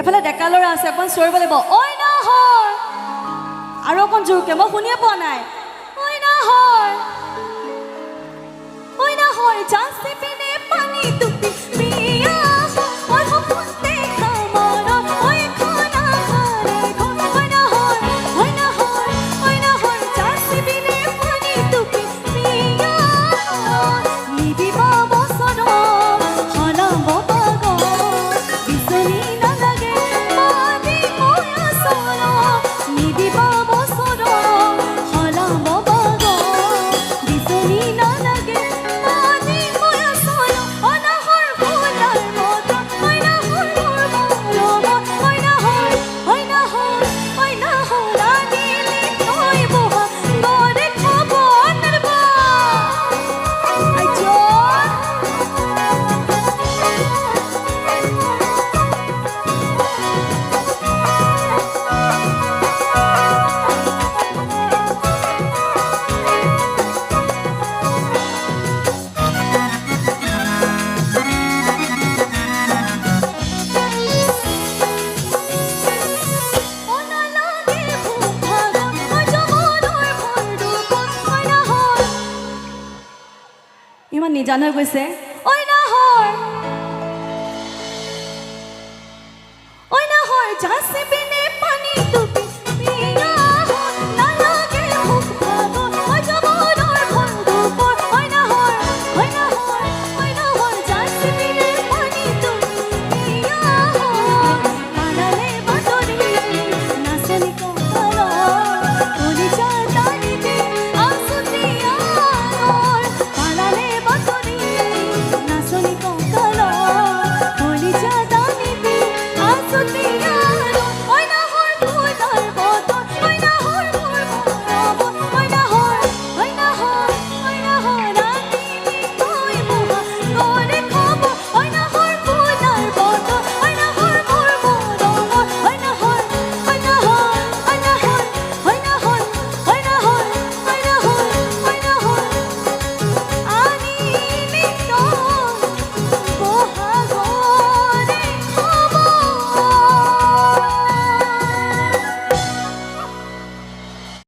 এফালে ডেকা ল'ৰা আছে অকণ চিঞৰিব লাগিব ঐ নহয় আৰু অকণ জোৰকে মই শুনিয়ে পোৱা নাই ঐ নহয় জাষ্ট পিনে পানী টুপি পিয়া ঐ সপোন দেখা মনত ঐ খানা খালে ঘৰ ঐ নহয় জাষ্ট পিনে পানী টুপি পিয়া নিদিব বছৰ হলাব পাগল বিচনী নালাগে পানী মই আচল নিদিব বছৰ হলাব পাগল বিচনী নালাগে পানী মই আচল অনাহৰ ফুলাৰ মত অনাহৰ মোৰ অনাহৰ আনিলি থৈ বহা গৰে খবৰ নাৰবা ইমান নিজান হৈ গৈছে ঐ নহয় জাষ্ট